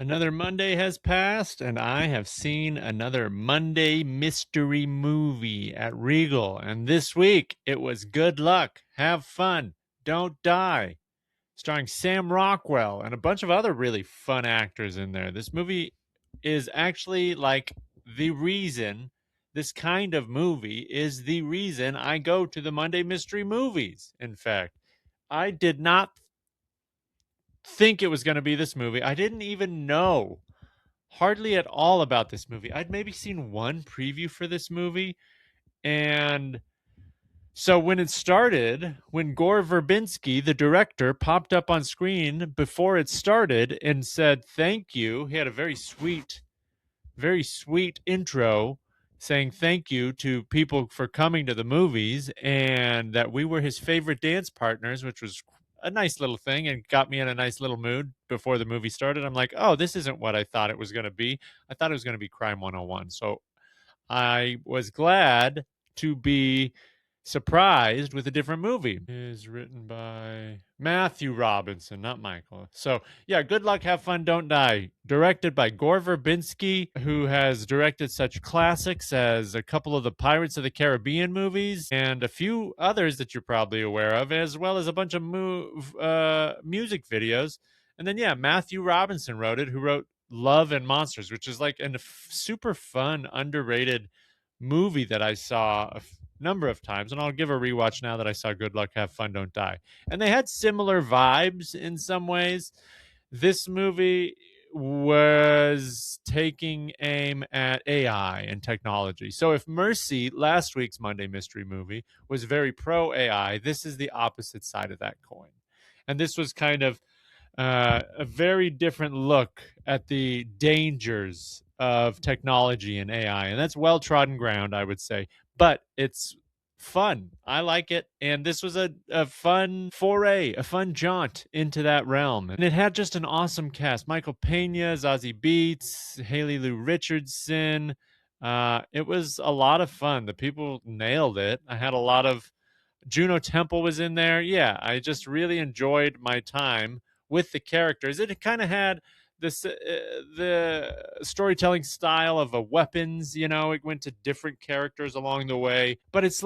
Another Monday has passed, and I have seen another Monday mystery movie at Regal. And this week it was Good Luck, Have Fun, Don't Die, starring Sam Rockwell and a bunch of other really fun actors in there. This movie is actually like the reason, this kind of movie is the reason I go to the Monday mystery movies. In fact, I did not think it was going to be this movie. I didn't even know hardly at all about this movie. I'd maybe seen one preview for this movie. And so when it started, when Gore Verbinski, the director, popped up on screen before it started and said, "Thank you," he had a very sweet intro saying thank you to people for coming to the movies and that we were his favorite dance partners, which was a nice little thing and got me in a nice little mood before the movie started. I'm like, oh, this isn't what I thought it was going to be. I thought it was going to be Crime 101. So I was glad to be surprised with a different movie. It is written by Matthew Robinson, not Michael. So, yeah, Good Luck, Have Fun, Don't Die. Directed by Gore Verbinski, who has directed such classics as a couple of the Pirates of the Caribbean movies and a few others that you're probably aware of, as well as a bunch of music videos. And then, yeah, Matthew Robinson wrote it, who wrote Love and Monsters, which is like a super fun, underrated movie that I saw a number of times. And I'll give a rewatch now that I saw Good Luck, Have Fun, Don't Die. And they had similar vibes in some ways. This movie was taking aim at AI and technology. So if Mercy, last week's Monday Mystery movie, was very pro AI, this is the opposite side of that coin. And this was kind of a very different look at the dangers of technology and AI. And that's well trodden ground, I would say. But it's fun. I like it. And this was a fun foray, a fun jaunt into that realm. And it had just an awesome cast. Michael Pena, Zazie Beetz, Haley Lou Richardson. It was a lot of fun. The people nailed it. I had a lot of Juno Temple was in there. Yeah, I just really enjoyed my time with the characters. It kind of had this the storytelling style of a weapons. You know, it went to different characters along the way, but it's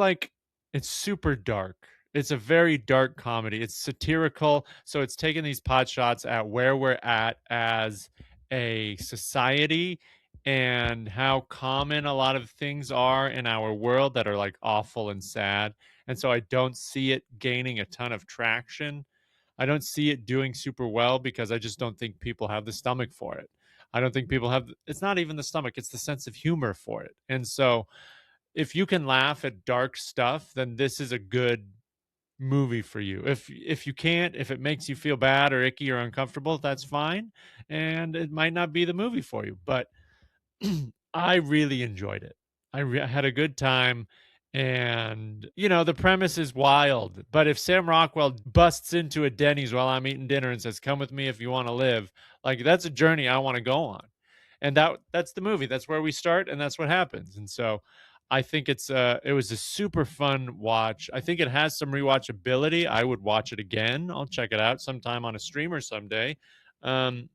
super dark. It's a very dark comedy. It's satirical, so it's taking these pot shots at where we're at as a society and how common a lot of things are in our world that are like awful and sad. And so I don't see it gaining a ton of traction. I don't see it doing super well because I just don't think people have the stomach for it. I don't think people have, it's not even the stomach, it's the sense of humor for it. And so if you can laugh at dark stuff, then this is a good movie for you. If you can't, if it makes you feel bad or icky or uncomfortable, that's fine. And it might not be the movie for you. But I really enjoyed it. I had a good time. And, you know, the premise is wild. But if Sam Rockwell busts into a Denny's while I'm eating dinner and says, "Come with me if you want to live," like that's a journey I want to go on. And that's the movie. That's where we start and that's what happens. And so I think it was a super fun watch. I think it has some rewatchability. I would watch it again. I'll check it out sometime on a streamer someday. Um,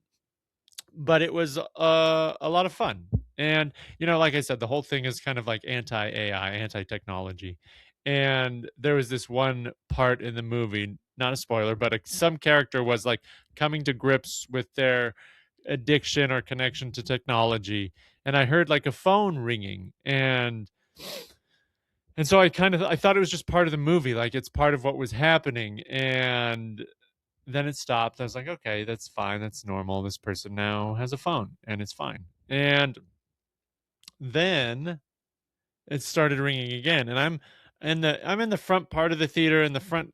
but it was a lot of fun. And you know, like I said, the whole thing is kind of like anti AI, anti technology. And there was this one part in the movie, not a spoiler, but some character was like coming to grips with their addiction or connection to technology. And I heard like a phone ringing, and so I thought it was just part of the movie, like it's part of what was happening. And then it stopped. I was like, okay, that's fine. That's normal. This person now has a phone and it's fine. And then it started ringing again. And I'm in the front part of the theater, in the front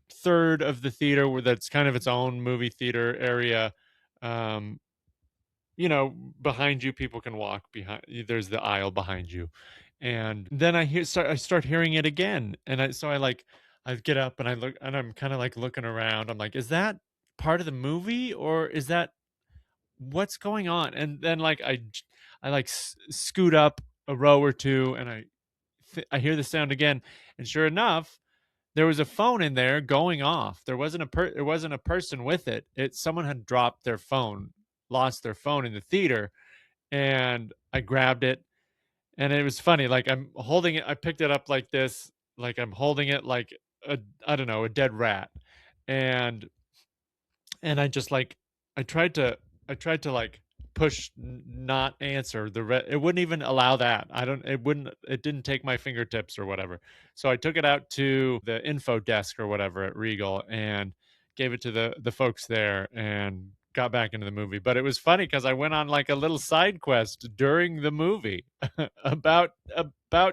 third of the theater, where that's kind of its own movie theater area. Um, you know, behind you, people can walk behind. There's the aisle behind you, and then I start hearing it again, and I get up and I look, and I'm kind of like looking around. I'm like, is that part of the movie, or is that what's going on? And then I like scoot up a row or two, and I hear the sound again, and sure enough, there was a phone in there going off. There wasn't a person with it. Someone had dropped their phone lost their phone in the theater, and I grabbed it, and it was funny. Like I'm holding it, I picked it up like this, like I'm holding it like a, I don't know, a dead rat, and I just like I tried to I tried to like push not answer it wouldn't even allow that. I don't it wouldn't it didn't take my fingertips or whatever. So I took it out to the info desk or whatever at Regal and gave it to the folks there and got back into the movie. But it was funny because I went on like a little side quest during the movie about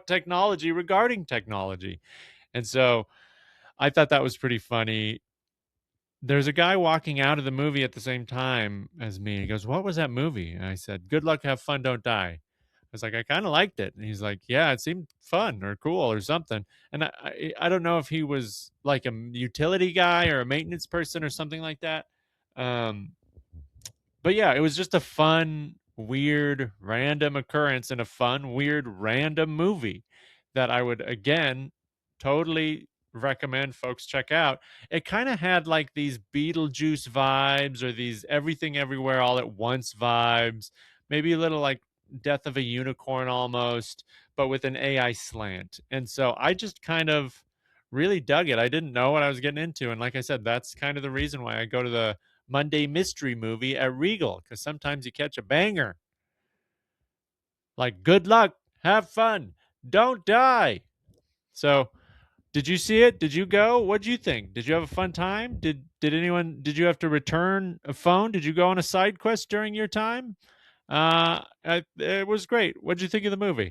technology, regarding technology. And so I thought that was pretty funny. There's a guy walking out of the movie at the same time as me. He goes, "What was that movie?" And I said, "Good luck, have fun, don't die." I was like, "I kind of liked it." And he's like, "Yeah, it seemed fun or cool or something." And I don't know if he was like a utility guy or a maintenance person or something like that. Um, but yeah, it was just a fun, weird, random occurrence in a fun, weird, random movie that I would again totally recommend folks check out. It kind of had like these Beetlejuice vibes or these Everything Everywhere All at Once vibes, maybe a little like Death of a Unicorn almost, but with an AI slant. And so I just kind of really dug it. I didn't know what I was getting into. And like I said, that's kind of the reason why I go to the Monday mystery movie at Regal, because sometimes you catch a banger. Like, good luck, have fun, don't die. So, did you see it? Did you go? What'd you think? Did you have a fun time? Did you have to return a phone? Did you go on a side quest during your time? It was great. What'd you think of the movie?